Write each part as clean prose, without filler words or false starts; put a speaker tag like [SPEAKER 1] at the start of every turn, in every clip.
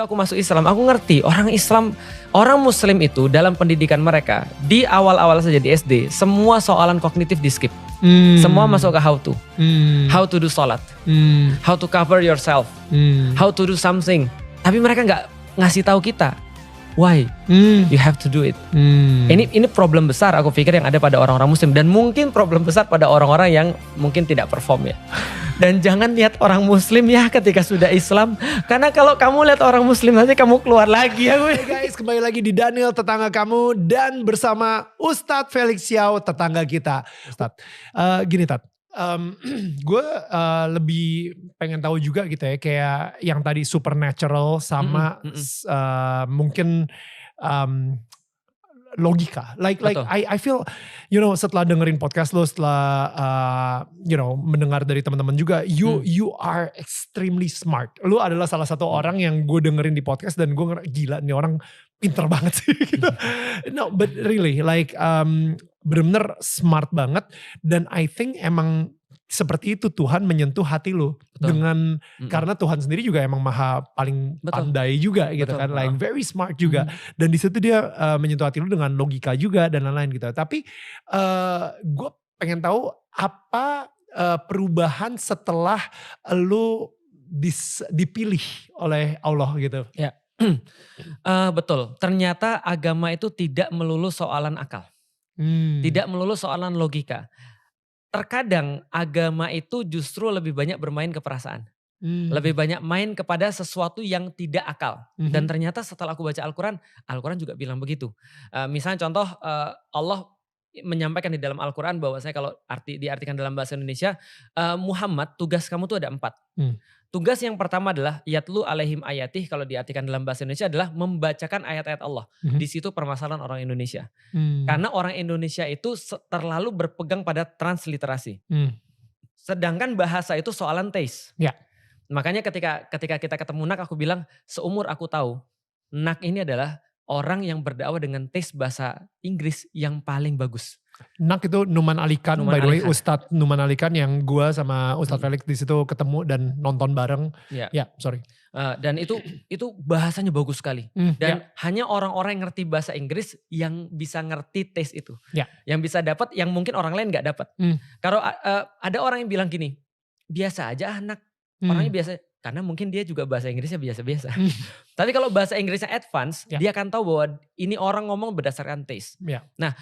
[SPEAKER 1] begitu aku masuk Islam, aku ngerti orang Muslim itu dalam pendidikan mereka di awal-awal saja di SD, semua soalan kognitif di skip. Semua masuk ke how to do sholat, how to cover yourself, how to do something. Tapi mereka nggak ngasih tahu kita why you have to do it. Ini problem besar aku pikir yang ada pada orang-orang Muslim, dan mungkin problem besar pada orang-orang yang mungkin tidak perform ya. Dan jangan lihat orang Muslim ya ketika sudah Islam. Karena kalau kamu lihat orang Muslim nanti kamu keluar lagi ya.
[SPEAKER 2] Hey guys, kembali lagi di Daniel Tetangga Kamu. Dan bersama Ustadz Felix Xiao, tetangga kita. Ustadz, gini Tat. Gue lebih pengen tahu juga gitu ya. Kayak yang tadi supernatural sama mungkin logika. Like I feel, setelah dengerin podcast lo, setelah mendengar dari teman-teman juga, you are extremely smart. Lo adalah salah satu orang yang gue dengerin di podcast dan gue gila nih orang pinter banget sih. Gitu. No, but really bener-bener smart banget, dan I think emang seperti itu Tuhan menyentuh hati lo. Betul. Dengan karena Tuhan sendiri juga emang maha paling pandai juga gitu. Betul. Kan, like very smart juga. Dan di situ dia menyentuh hati lo dengan logika juga dan lain-lain gitu. Tapi gue pengen tahu apa perubahan setelah lo dipilih oleh Allah gitu.
[SPEAKER 1] Ya. Betul. Ternyata agama itu tidak melulu soalan akal, tidak melulu soalan logika. Terkadang agama itu justru lebih banyak bermain ke perasaan. Lebih banyak main kepada sesuatu yang tidak akal. Dan ternyata setelah aku baca Al-Quran juga bilang begitu. Misalnya contoh Allah menyampaikan di dalam Al-Quran bahwa saya kalau diartikan dalam bahasa Indonesia, Muhammad tugas kamu tuh ada 4. Tugas yang pertama adalah yatlu alaihim ayatih, kalau diartikan dalam bahasa Indonesia adalah membacakan ayat-ayat Allah. Di situ permasalahan orang Indonesia. Karena orang Indonesia itu terlalu berpegang pada transliterasi. Sedangkan bahasa itu soalan taste.
[SPEAKER 2] Ya.
[SPEAKER 1] Makanya ketika kita ketemu Nak, aku bilang seumur aku tahu, Nak ini adalah orang yang berdakwah dengan taste bahasa Inggris yang paling bagus.
[SPEAKER 2] Nak itu Numan Alikan, by the way, Ustadz Numan Alikan yang gue sama Ustadz Felix di situ ketemu dan nonton bareng. Ya, sorry.
[SPEAKER 1] Dan itu bahasanya bagus sekali. Dan hanya orang-orang yang ngerti bahasa Inggris yang bisa ngerti taste itu. Yang bisa dapat yang mungkin orang lain gak dapat. Kalau ada orang yang bilang gini, biasa aja anak, orangnya biasa. Karena mungkin dia juga bahasa Inggrisnya biasa-biasa. Tapi kalau bahasa Inggrisnya advance, dia akan tahu bahwa ini orang ngomong berdasarkan taste. Nah,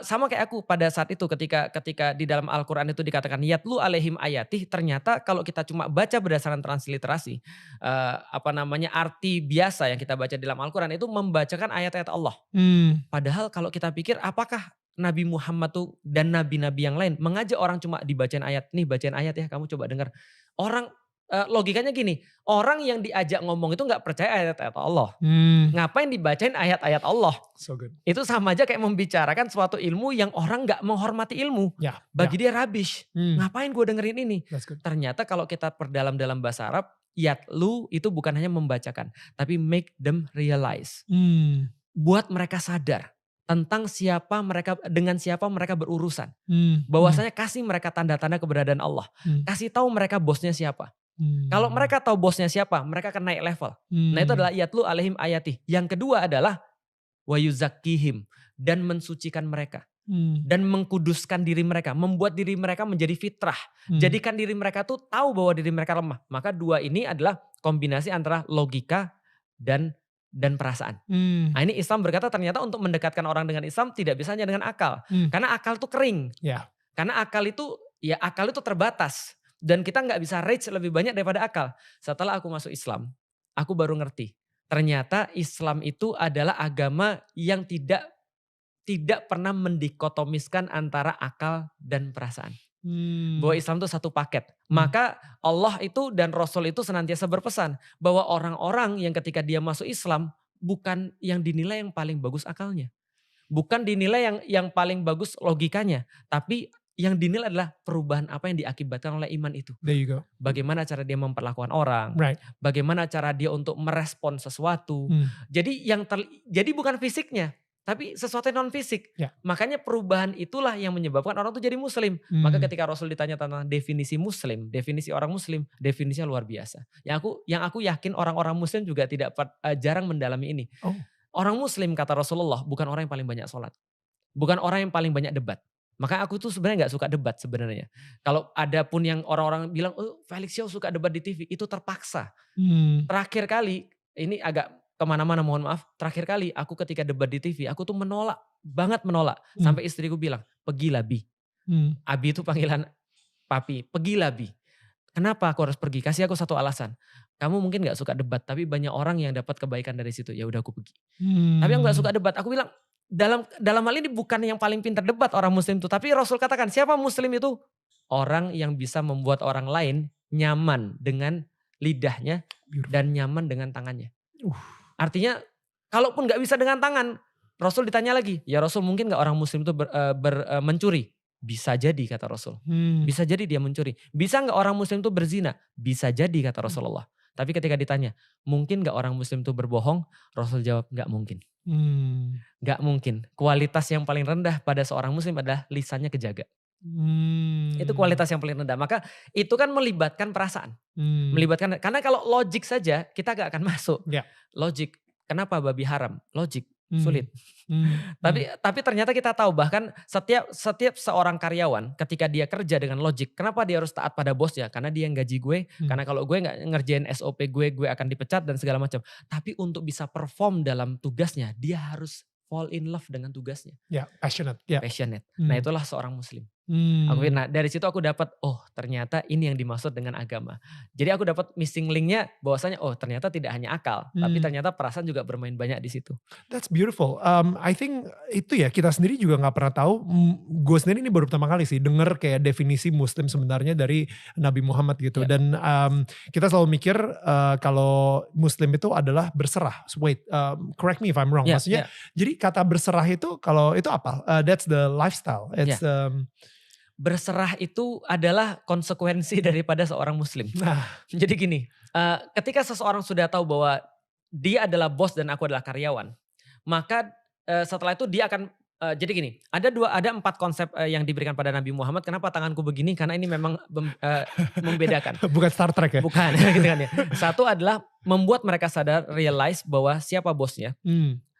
[SPEAKER 1] sama kayak aku pada saat itu ketika di dalam Al-Quran itu dikatakan yatlu alaihim ayatih, ternyata kalau kita cuma baca berdasarkan transliterasi, arti biasa yang kita baca di dalam Al-Quran itu membacakan ayat-ayat Allah. Padahal kalau kita pikir apakah Nabi Muhammad tuh dan nabi-nabi yang lain mengajak orang cuma dibacain ayat, nih bacain ayat ya kamu coba dengar. Logikanya gini, orang yang diajak ngomong itu gak percaya ayat-ayat Allah. Ngapain dibacain ayat-ayat Allah?
[SPEAKER 2] So good.
[SPEAKER 1] Itu sama aja kayak membicarakan suatu ilmu yang orang gak menghormati ilmu. Bagi dia rubbish. Ngapain gue dengerin ini? Ternyata kalau kita perdalam dalam bahasa Arab, yatlu itu bukan hanya membacakan, tapi make them realize. Buat mereka sadar tentang dengan siapa mereka berurusan. Bahwasanya kasih mereka tanda-tanda keberadaan Allah. Kasih tahu mereka bosnya siapa. Kalau mereka tahu bosnya siapa, mereka akan naik level. Nah itu adalah yatlu alaihim ayatih. Yang kedua adalah wa yuzakkihim, dan mensucikan mereka. Dan mengkuduskan diri mereka, membuat diri mereka menjadi fitrah. Jadikan diri mereka tuh tahu bahwa diri mereka lemah. Maka dua ini adalah kombinasi antara logika dan perasaan. Nah ini Islam berkata ternyata untuk mendekatkan orang dengan Islam tidak bisa hanya dengan akal. Karena akal itu kering. Karena akal itu terbatas. Dan kita gak bisa reach lebih banyak daripada akal. Setelah aku masuk Islam, aku baru ngerti. Ternyata Islam itu adalah agama yang tidak pernah mendikotomiskan antara akal dan perasaan. Bahwa Islam itu satu paket. Maka Allah itu dan Rasul itu senantiasa berpesan bahwa orang-orang yang ketika dia masuk Islam bukan yang dinilai yang paling bagus akalnya. Bukan dinilai yang paling bagus logikanya. Tapi yang dinilai adalah perubahan apa yang diakibatkan oleh iman itu.
[SPEAKER 2] There you go.
[SPEAKER 1] Bagaimana cara dia memperlakukan orang. Bagaimana cara dia untuk merespon sesuatu. Jadi bukan fisiknya. tapi sesuatu yang non fisik. Makanya perubahan itulah yang menyebabkan orang tuh jadi muslim. Maka ketika Rasul ditanya tentang definisi muslim, definisi orang muslim, definisinya luar biasa. Yang aku yakin orang-orang muslim juga tidak jarang mendalami ini. Orang muslim kata Rasulullah bukan orang yang paling banyak sholat. Bukan orang yang paling banyak debat. Maka aku tuh sebenarnya gak suka debat sebenarnya. Kalau ada pun yang orang-orang bilang, Felix Xiao suka debat di TV, itu terpaksa. Terakhir kali, ini agak kemana-mana mohon maaf, terakhir kali aku ketika debat di TV, aku tuh menolak, banget menolak. Sampai istriku bilang, pergilah Bi. Abi itu panggilan papi, pergilah Bi. Kenapa aku harus pergi? Kasih aku satu alasan. Kamu mungkin gak suka debat, tapi banyak orang yang dapat kebaikan dari situ. Ya udah aku pergi. Tapi aku gak suka debat. Aku bilang, dalam hal ini bukan yang paling pintar debat orang muslim itu. Tapi Rasul katakan, siapa muslim itu? Orang yang bisa membuat orang lain nyaman dengan lidahnya dan nyaman dengan tangannya. Artinya, kalaupun gak bisa dengan tangan, Rasul ditanya lagi, ya Rasul mungkin gak orang muslim itu mencuri? Bisa jadi kata Rasul. Bisa jadi dia mencuri. Bisa gak orang muslim itu berzina? Bisa jadi kata Rasulullah. Tapi ketika ditanya, mungkin gak orang muslim itu berbohong? Rasul jawab, gak mungkin. Gak mungkin. Kualitas yang paling rendah pada seorang muslim adalah lisannya kejaga. Itu kualitas yang paling rendah. Maka itu kan melibatkan perasaan. Melibatkan, karena kalau logik saja kita gak akan masuk. Logik. Kenapa babi haram? Logik. Sulit. Tapi ternyata kita tahu bahkan setiap seorang karyawan ketika dia kerja dengan logik, kenapa dia harus taat pada bosnya? Karena dia yang gaji gue, karena kalau gue nggak ngerjain SOP gue akan dipecat dan segala macam. Tapi untuk bisa perform dalam tugasnya, dia harus fall in love dengan tugasnya.
[SPEAKER 2] Passionate.
[SPEAKER 1] Passionate. Nah itulah seorang muslim. Nah dari situ aku dapat, ternyata ini yang dimaksud dengan agama. Jadi aku dapat missing linknya bahwasanya ternyata tidak hanya akal, tapi ternyata perasaan juga bermain banyak di situ.
[SPEAKER 2] That's beautiful. I think itu ya kita sendiri juga nggak pernah tahu. Gue sendiri ini baru pertama kali sih denger kayak definisi muslim sebenarnya dari Nabi Muhammad gitu. Dan kita selalu mikir kalau muslim itu adalah berserah. Wait, correct me if I'm wrong. Maksudnya, jadi kata berserah itu kalau itu apa? That's the lifestyle. It's
[SPEAKER 1] berserah itu adalah konsekuensi daripada seorang muslim. Jadi gini, ketika seseorang sudah tahu bahwa dia adalah bos dan aku adalah karyawan, maka setelah itu dia akan jadi gini, ada 4 konsep yang diberikan pada Nabi Muhammad. Kenapa tanganku begini? Karena ini memang membedakan.
[SPEAKER 2] Bukan Star Trek ya?
[SPEAKER 1] Bukan, gitu kan ya. Satu adalah membuat mereka sadar, realize bahwa siapa bosnya,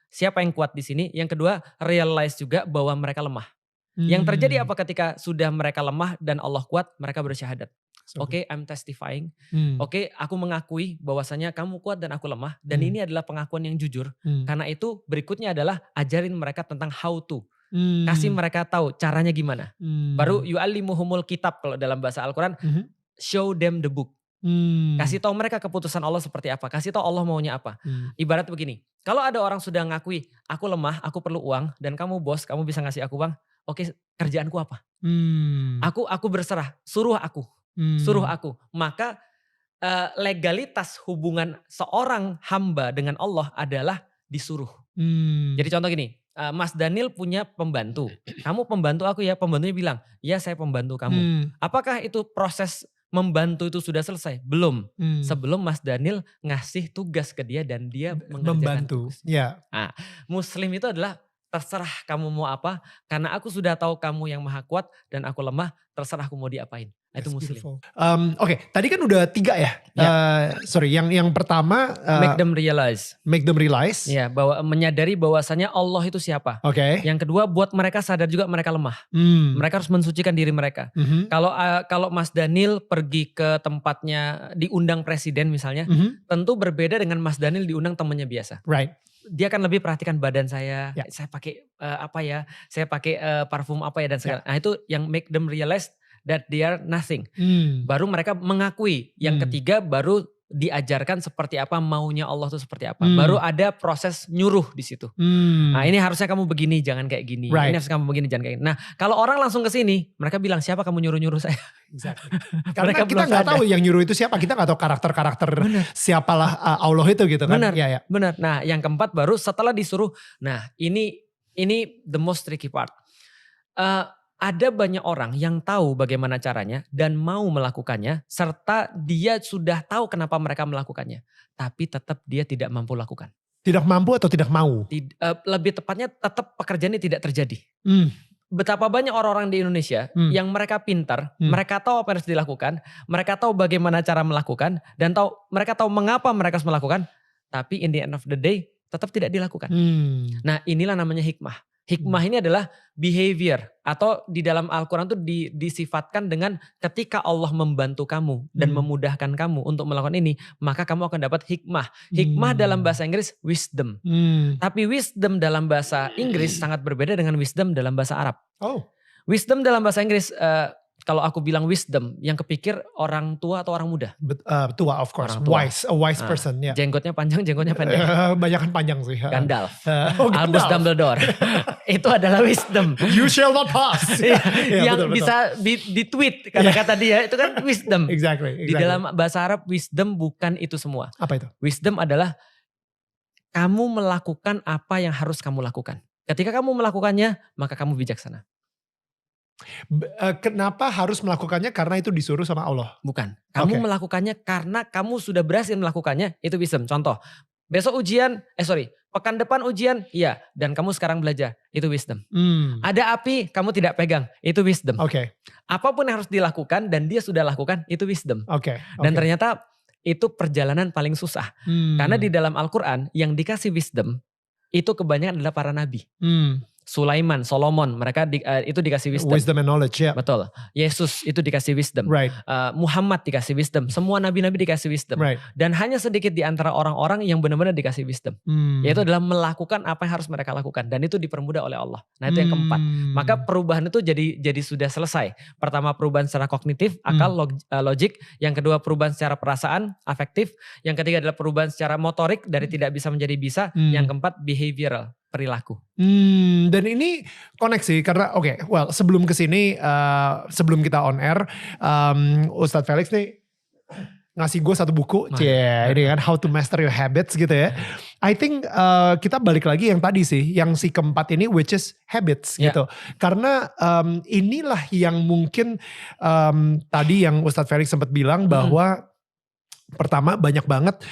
[SPEAKER 1] siapa yang kuat di sini. Yang kedua, realize juga bahwa mereka lemah. Yang terjadi apa ketika sudah mereka lemah dan Allah kuat, mereka bersyahadat. Oke, I'm testifying. Oke, aku mengakui bahwasanya kamu kuat dan aku lemah. Dan ini adalah pengakuan yang jujur. Karena itu berikutnya adalah ajarin mereka tentang how to. Kasih mereka tahu caranya gimana. Baru yu'allimuhumul kitab kalau dalam bahasa Al-Quran. Show them the book. Kasih tahu mereka keputusan Allah seperti apa. Kasih tahu Allah maunya apa. Ibarat begini. Kalau ada orang sudah ngakui, aku lemah, aku perlu uang. Dan kamu bos, kamu bisa ngasih aku uang. Oke, kerjaanku apa? Aku berserah, suruh aku. Maka legalitas hubungan seorang hamba dengan Allah adalah disuruh. Jadi contoh gini, Mas Daniel punya pembantu. Kamu pembantu aku ya, pembantunya bilang, ya saya pembantu kamu. Apakah itu proses membantu itu sudah selesai? Belum. Sebelum Mas Daniel ngasih tugas ke dia dan dia mengerjakan tugas. Nah, muslim itu adalah terserah kamu mau apa, karena aku sudah tahu kamu yang maha kuat dan aku lemah, terserah aku mau diapain. Itu muslim.
[SPEAKER 2] Oke, tadi kan udah 3 ya. Yang pertama
[SPEAKER 1] make them realize.
[SPEAKER 2] Make them realize.
[SPEAKER 1] Ya, bahwa menyadari bahwasanya Allah itu siapa. Yang kedua, buat mereka sadar juga mereka lemah. Mereka harus mensucikan diri mereka. Kalau Mas Daniel pergi ke tempatnya diundang presiden misalnya, tentu berbeda dengan Mas Daniel diundang temannya biasa.
[SPEAKER 2] Right.
[SPEAKER 1] Dia akan lebih perhatikan badan saya, saya pakai saya pakai parfum apa ya dan segala. Nah itu yang make them realize that they are nothing. Baru mereka mengakui. Yang ketiga baru diajarkan seperti apa maunya Allah itu seperti apa. Baru ada proses nyuruh di situ. Nah ini harusnya kamu begini, jangan kayak gini. Ini harus kamu begini, jangan kayak gini. Nah kalau orang langsung ke sini, mereka bilang siapa kamu nyuruh-nyuruh saya.
[SPEAKER 2] Exactly. Karena kita gak tahu yang nyuruh itu siapa. Kita gak tahu karakter-karakter siapalah Allah itu gitu kan.
[SPEAKER 1] Benar. Nah yang keempat baru setelah disuruh. Nah ini the most tricky part. Ada banyak orang yang tahu bagaimana caranya dan mau melakukannya, serta dia sudah tahu kenapa mereka melakukannya, tapi tetap dia tidak mampu lakukan.
[SPEAKER 2] Tidak mampu atau tidak mau?
[SPEAKER 1] Lebih tepatnya tetap pekerjaan ini tidak terjadi. Betapa banyak orang-orang di Indonesia yang mereka pintar, mereka tahu apa yang harus dilakukan, mereka tahu bagaimana cara melakukan, dan mereka tahu mengapa mereka harus melakukan, tapi in the end of the day tetap tidak dilakukan. Nah, inilah namanya hikmah. Hikmah ini adalah behavior, atau di dalam Al-Quran itu disifatkan dengan ketika Allah membantu kamu dan memudahkan kamu untuk melakukan ini, maka kamu akan dapat hikmah. Hikmah dalam bahasa Inggris wisdom. Tapi wisdom dalam bahasa Inggris sangat berbeda dengan wisdom dalam bahasa Arab. Wisdom dalam bahasa Inggris, kalau aku bilang wisdom, yang kepikir orang tua atau orang muda?
[SPEAKER 2] Tua, of course. Wise, a wise person. Yeah.
[SPEAKER 1] Jenggotnya panjang, jenggotnya pendek.
[SPEAKER 2] Banyakan panjang sih.
[SPEAKER 1] Gandalf. Albus Dumbledore. Itu adalah wisdom.
[SPEAKER 2] You shall not pass.
[SPEAKER 1] Yang betul. Bisa di-tweet kata-kata dia, itu kan wisdom.
[SPEAKER 2] Exactly.
[SPEAKER 1] Di dalam bahasa Arab, wisdom bukan itu semua.
[SPEAKER 2] Apa itu?
[SPEAKER 1] Wisdom adalah kamu melakukan apa yang harus kamu lakukan. Ketika kamu melakukannya, maka kamu bijaksana.
[SPEAKER 2] Kenapa harus melakukannya? Karena itu disuruh sama Allah?
[SPEAKER 1] Bukan. Kamu melakukannya karena kamu sudah berhasil melakukannya, itu wisdom. Contoh, besok ujian, pekan depan ujian, iya, dan kamu sekarang belajar, itu wisdom. Ada api, kamu tidak pegang, itu wisdom. Apapun yang harus dilakukan dan dia sudah lakukan, itu wisdom. Dan ternyata itu perjalanan paling susah. Karena di dalam Al-Quran yang dikasih wisdom, itu kebanyakan adalah para nabi. Sulaiman, Solomon, mereka itu dikasih wisdom.
[SPEAKER 2] Wisdom and knowledge, ya.
[SPEAKER 1] Betul. Yesus itu dikasih wisdom.
[SPEAKER 2] Right.
[SPEAKER 1] Muhammad dikasih wisdom. Semua nabi-nabi dikasih wisdom.
[SPEAKER 2] Right.
[SPEAKER 1] Dan hanya sedikit di antara orang-orang yang benar-benar dikasih wisdom. Yaitu adalah melakukan apa yang harus mereka lakukan. Dan itu dipermudah oleh Allah. Nah, itu yang keempat. Maka perubahan itu jadi sudah selesai. Pertama, perubahan secara kognitif, akal, logik. Yang kedua, perubahan secara perasaan, afektif. Yang ketiga adalah perubahan secara motorik, dari tidak bisa menjadi bisa. Yang keempat, behavioral, perilaku.
[SPEAKER 2] Dan ini koneksi karena sebelum kesini, sebelum kita on air, Ustadz Felix nih ngasih gue satu buku, ini kan How to Master Your Habits gitu ya. I think kita balik lagi yang tadi sih, yang si keempat ini, which is habits gitu. Karena inilah yang mungkin tadi yang Ustadz Felix sempat bilang bahwa pertama banyak banget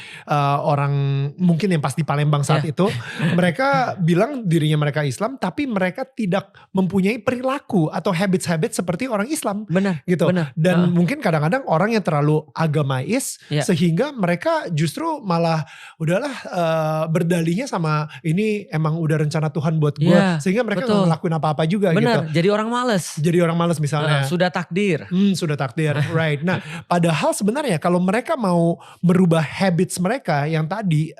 [SPEAKER 2] orang mungkin yang pas di Palembang saat itu, mereka bilang dirinya mereka Islam, tapi mereka tidak mempunyai perilaku atau habits-habits seperti orang Islam.
[SPEAKER 1] Benar.
[SPEAKER 2] Gitu.
[SPEAKER 1] Benar.
[SPEAKER 2] Dan mungkin kadang-kadang orang yang terlalu agamais, sehingga mereka justru malah udahlah berdalihnya sama ini emang udah rencana Tuhan buat gue, sehingga mereka gak ngelakuin apa-apa juga.
[SPEAKER 1] Benar.
[SPEAKER 2] Gitu.
[SPEAKER 1] Jadi orang malas.
[SPEAKER 2] Jadi orang malas misalnya.
[SPEAKER 1] Sudah takdir.
[SPEAKER 2] Sudah takdir, right. Nah, padahal sebenarnya kalau mereka mau merubah habits mereka yang tadi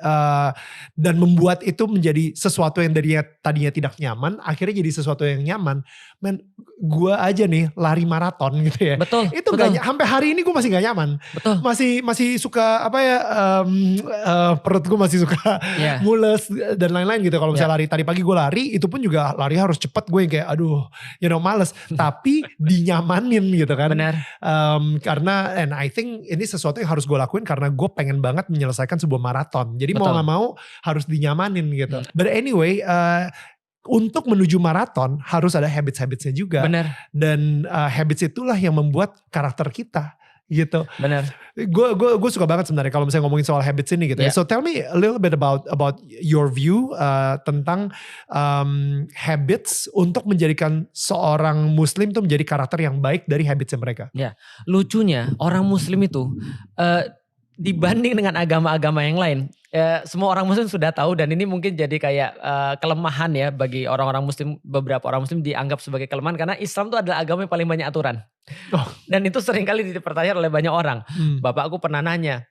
[SPEAKER 2] dan membuat itu menjadi sesuatu yang tadinya tidak nyaman, akhirnya jadi sesuatu yang nyaman. Men, gue aja nih lari maraton gitu ya.
[SPEAKER 1] Betul.
[SPEAKER 2] Itu betul. Sampai hari ini gue masih gak nyaman.
[SPEAKER 1] Betul.
[SPEAKER 2] Masih suka perut gue masih suka mules dan lain-lain gitu. Kalau misalnya tadi pagi gue lari, itu pun juga lari harus cepet, gue yang kayak aduh males. Tapi dinyamanin gitu kan.
[SPEAKER 1] Benar.
[SPEAKER 2] Karena and I think ini sesuatu yang harus gue lakuin karena gue pengen banget menyelesaikan sebuah maraton. Jadi mau gak mau harus dinyamanin gitu. But anyway, untuk menuju maraton harus ada habits-habitsnya juga.
[SPEAKER 1] Benar.
[SPEAKER 2] Dan habits itulah yang membuat karakter kita gitu.
[SPEAKER 1] Benar.
[SPEAKER 2] Gue suka banget sebenarnya kalau misalnya ngomongin soal habits ini gitu ya. So tell me a little bit about your view tentang habits untuk menjadikan seorang muslim tuh menjadi karakter yang baik dari habitsnya mereka.
[SPEAKER 1] Ya, lucunya orang muslim itu dibanding dengan agama-agama yang lain, semua orang muslim sudah tahu, dan ini mungkin jadi kayak kelemahan ya bagi orang-orang muslim. Beberapa orang muslim dianggap sebagai kelemahan karena Islam itu adalah agama yang paling banyak aturan. Dan itu seringkali dipertanyakan oleh banyak orang. Bapak aku pernah nanya,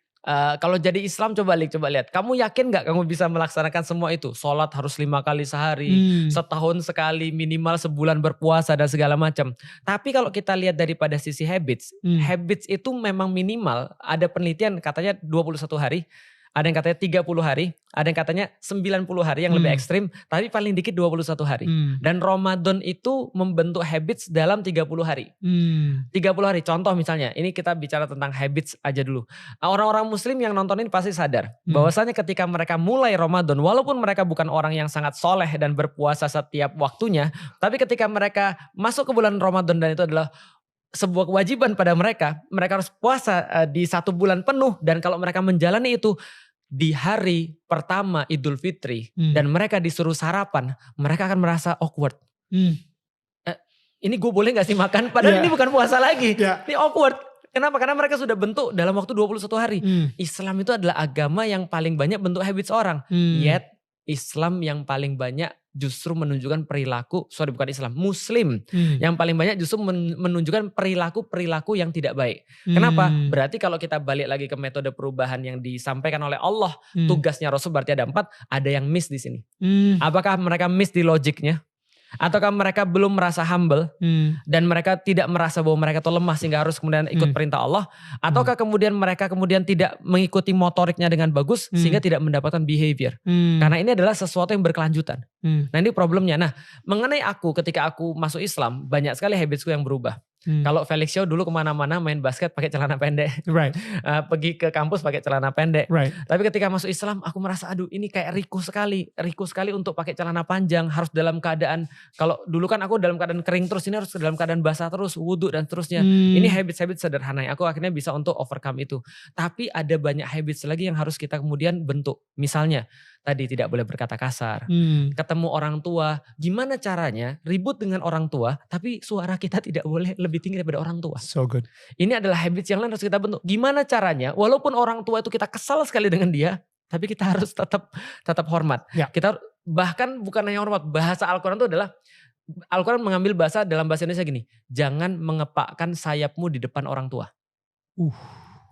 [SPEAKER 1] kalau jadi Islam coba lihat, kamu yakin gak kamu bisa melaksanakan semua itu? Sholat harus 5 kali sehari, setahun sekali, minimal sebulan berpuasa dan segala macam. Tapi kalau kita lihat daripada sisi habits, habits itu memang minimal, ada penelitian katanya 21 hari, ada yang katanya 30 hari, ada yang katanya 90 hari yang lebih ekstrim, tapi paling dikit 21 hari. Dan Ramadan itu membentuk habits dalam 30 hari. 30 hari, contoh misalnya, ini kita bicara tentang habits aja dulu. Orang-orang muslim yang nonton ini pasti sadar, bahwasanya ketika mereka mulai Ramadan, walaupun mereka bukan orang yang sangat soleh dan berpuasa setiap waktunya, tapi ketika mereka masuk ke bulan Ramadan dan itu adalah sebuah kewajiban pada mereka harus puasa di 1 bulan penuh, dan kalau mereka menjalani itu di hari pertama Idul Fitri dan mereka disuruh sarapan, mereka akan merasa awkward. Ini gue boleh gak sih makan? Padahal ini bukan puasa lagi. Ini awkward. Kenapa? Karena mereka sudah bentuk dalam waktu 21 hari. Islam itu adalah agama yang paling banyak bentuk habits orang. Yet Islam yang paling banyak justru menunjukkan Muslim yang paling banyak justru menunjukkan perilaku yang tidak baik. Kenapa? Berarti kalau kita balik lagi ke metode perubahan yang disampaikan oleh Allah, tugasnya Rasul berarti ada 4, ada yang miss di sini. Apakah mereka miss di logiknya? Ataukah mereka belum merasa humble dan mereka tidak merasa bahwa mereka itu lemah sehingga harus kemudian ikut perintah Allah? Ataukah kemudian mereka tidak mengikuti motoriknya dengan bagus sehingga tidak mendapatkan behavior? Karena ini adalah sesuatu yang berkelanjutan. Nah ini problemnya. Nah mengenai aku ketika aku masuk Islam, banyak sekali habitsku yang berubah. Kalau Felix Show dulu kemana-mana main basket pakai celana pendek, pergi ke kampus pakai celana pendek. Tapi ketika masuk Islam aku merasa aduh ini kayak riku sekali untuk pakai celana panjang, harus dalam keadaan, kalau dulu kan aku dalam keadaan kering terus, ini harus dalam keadaan basah terus, wudhu dan seterusnya. Ini habit-habit sederhana yang aku akhirnya bisa untuk overcome itu. Tapi ada banyak habits lagi yang harus kita kemudian bentuk. Misalnya tadi tidak boleh berkata kasar, ketemu orang tua, gimana caranya ribut dengan orang tua tapi suara kita tidak boleh lebih tinggi daripada orang tua.
[SPEAKER 2] So good.
[SPEAKER 1] Ini adalah habits yang lain harus kita bentuk. Gimana caranya walaupun orang tua itu kita kesal sekali dengan dia, tapi kita harus tetap hormat. Kita bahkan bukan hanya hormat, bahasa Al-Quran itu adalah, Al-Quran mengambil dalam bahasa Indonesia gini, jangan mengepakkan sayapmu di depan orang tua.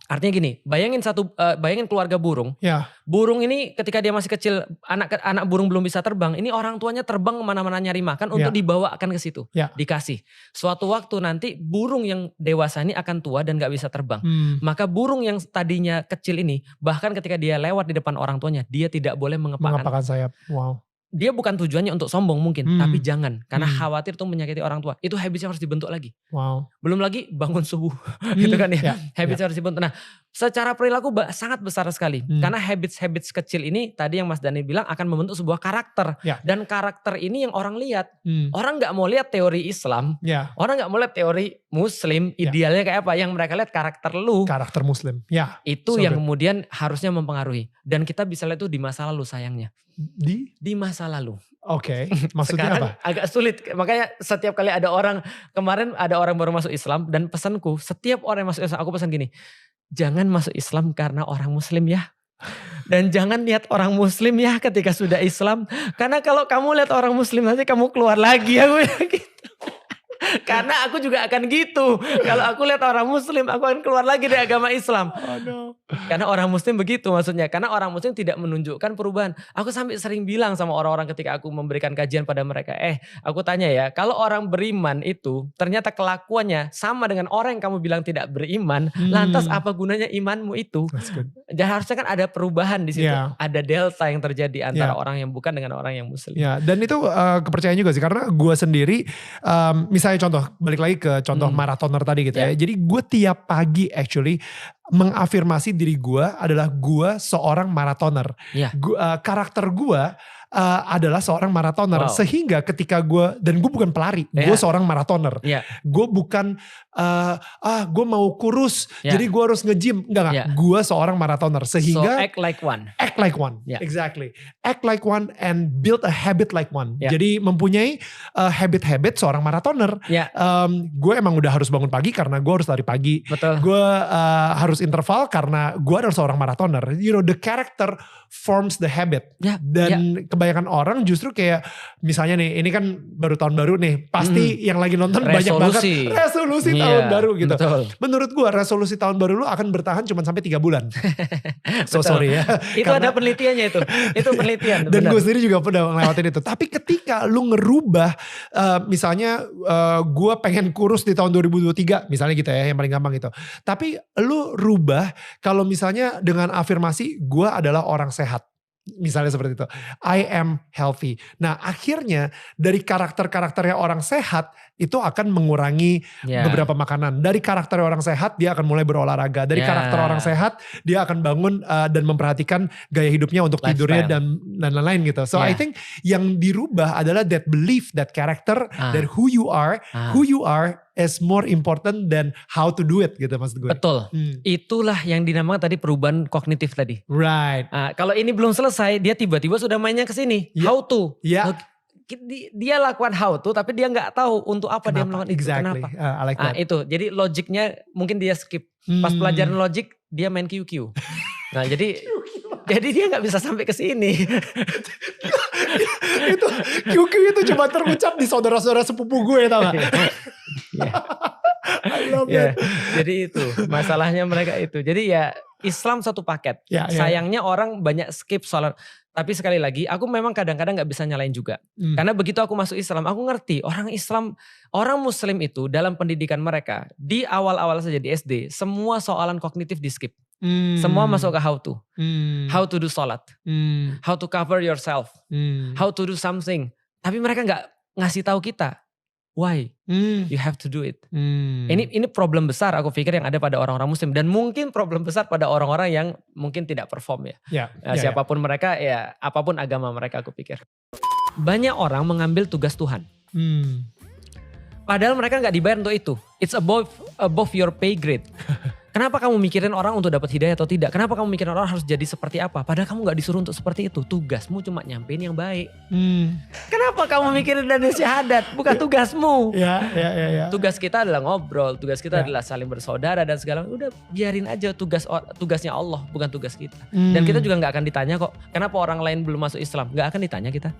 [SPEAKER 1] Artinya gini, bayangin keluarga burung. Burung ini ketika dia masih kecil, anak burung belum bisa terbang, ini orang tuanya terbang kemana-mana nyari makan untuk dibawakan ke situ, dikasih. Suatu waktu nanti burung yang dewasa ini akan tua dan gak bisa terbang. Maka burung yang tadinya kecil ini, bahkan ketika dia lewat di depan orang tuanya, dia tidak boleh mengepakkan
[SPEAKER 2] sayap. Wow.
[SPEAKER 1] Dia bukan tujuannya untuk sombong mungkin, tapi jangan. Karena khawatir tuh menyakiti orang tua. Itu habits yang harus dibentuk lagi.
[SPEAKER 2] Wow.
[SPEAKER 1] Belum lagi bangun subuh. Gitu kan ya. Habits harus dibentuk. Nah secara perilaku sangat besar sekali. Karena habits kecil ini tadi yang Mas Dhani bilang akan membentuk sebuah karakter. Dan karakter ini yang orang lihat. Orang gak mau lihat teori Islam. Orang gak mau lihat teori Muslim. Idealnya kayak apa? Yang mereka lihat karakter lu.
[SPEAKER 2] Karakter Muslim.
[SPEAKER 1] Itu yang kemudian harusnya mempengaruhi. Dan kita bisa lihat itu di masa lalu sayangnya. Di masa lalu.
[SPEAKER 2] Oke. Maksudnya
[SPEAKER 1] sekarang
[SPEAKER 2] apa?
[SPEAKER 1] Agak sulit. Makanya setiap kali kemarin ada orang baru masuk Islam, dan pesanku setiap orang yang masuk Islam, aku pesan gini, jangan masuk Islam karena orang Muslim ya. Dan jangan lihat orang Muslim ya ketika sudah Islam. Karena kalau kamu lihat orang Muslim nanti kamu keluar lagi ya gitu. Karena aku juga akan gitu. Kalau aku lihat orang Muslim, aku akan keluar lagi dari agama Islam. Karena orang Muslim begitu maksudnya. Karena orang Muslim tidak menunjukkan perubahan. Aku sampai sering bilang sama orang-orang ketika aku memberikan kajian pada mereka. Aku tanya ya, kalau orang beriman itu ternyata kelakuannya sama dengan orang yang kamu bilang tidak beriman. Lantas apa gunanya imanmu itu? Dan harusnya kan ada perubahan di situ. Ada delta yang terjadi antara orang yang bukan dengan orang yang Muslim.
[SPEAKER 2] Dan itu kepercayaan juga sih. Karena gue sendiri, misalnya contoh, balik lagi ke contoh marathoner tadi gitu ya. Jadi gue tiap pagi actually mengafirmasi diri gue adalah gue seorang marathoner. Karakter gue adalah seorang marathoner. Sehingga ketika gue, dan gue bukan pelari, gue seorang marathoner. Gue bukan gue mau kurus jadi gue harus nge-gym. Enggak. Gue seorang marathoner. Sehingga
[SPEAKER 1] act like one.
[SPEAKER 2] Act like one. Exactly. Act like one and build a habit like one. Jadi mempunyai habit-habit seorang marathoner. Gue emang udah harus bangun pagi karena gue harus lari pagi. Gue harus interval karena gue adalah seorang marathoner. You know, the character forms the habit. Dan kebanyakan orang justru kayak misalnya nih, ini kan baru tahun baru nih, pasti yang lagi nonton banyak banget resolusi tahun baru gitu. Menurut gue resolusi tahun baru lu akan bertahan cuma sampai 3 bulan. Sorry ya.
[SPEAKER 1] Itu ada penelitiannya itu. Itu penelitian.
[SPEAKER 2] Dan gue sendiri juga pernah ngelewatin itu. Tapi ketika lu ngerubah, misalnya gue pengen kurus di tahun 2023 misalnya gitu ya, yang paling gampang gitu. Tapi lu rubah kalau misalnya dengan afirmasi gue adalah orang sehat. Misalnya seperti itu. I am healthy. Nah akhirnya dari karakter-karakternya orang sehat itu akan mengurangi beberapa makanan. Dari karakter orang sehat dia akan mulai berolahraga. Dari karakter orang sehat dia akan bangun dan memperhatikan gaya hidupnya untuk tidurnya dan lain-lain gitu. So I think yang dirubah adalah that belief, that character, that who you are is more important than how to do it gitu maksud gue.
[SPEAKER 1] Betul. Itulah yang dinamakan tadi perubahan kognitif tadi.
[SPEAKER 2] Right.
[SPEAKER 1] Kalau ini belum selesai, dia tiba-tiba sudah mainnya ke sini. How to. Dia lakukan how to, tapi dia nggak tahu untuk apa dia melakukan itu. Kenapa?
[SPEAKER 2] I like that.
[SPEAKER 1] Itu. Jadi logiknya mungkin dia skip. Pas pelajaran logik, dia main QQ. Nah jadi dia nggak bisa sampai ke sini.
[SPEAKER 2] Itu QQ itu cuma terucap di saudara-saudara sepupu gue, tau gak? I love it.
[SPEAKER 1] Jadi itu masalahnya mereka itu. Jadi ya Islam satu paket. Sayangnya orang banyak skip soal. Tapi sekali lagi aku memang kadang-kadang gak bisa nyalain juga. Karena begitu aku masuk Islam, aku ngerti orang Islam, orang Muslim itu dalam pendidikan mereka di awal-awal saja di SD, semua soalan kognitif di skip. Semua masuk ke how to. How to do sholat. How to cover yourself. How to do something. Tapi mereka gak ngasih tahu kita. Why? You have to do it. Ini problem besar aku pikir yang ada pada orang-orang Muslim. Dan mungkin problem besar pada orang-orang yang mungkin tidak perform ya. Siapapun mereka ya, apapun agama mereka aku pikir. Banyak orang mengambil tugas Tuhan. Padahal mereka gak dibayar untuk itu. It's above your pay grade. Kenapa kamu mikirin orang untuk dapat hidayah atau tidak? Kenapa kamu mikirin orang harus jadi seperti apa? Padahal kamu gak disuruh untuk seperti itu. Tugasmu cuma nyampein yang baik. Kenapa kamu mikirin dana syahadat? Bukan tugasmu. Tugas kita adalah ngobrol. Tugas kita adalah saling bersaudara dan segala. Udah biarin aja tugasnya Allah, bukan tugas kita. Dan kita juga gak akan ditanya kok. Kenapa orang lain belum masuk Islam? Gak akan ditanya kita.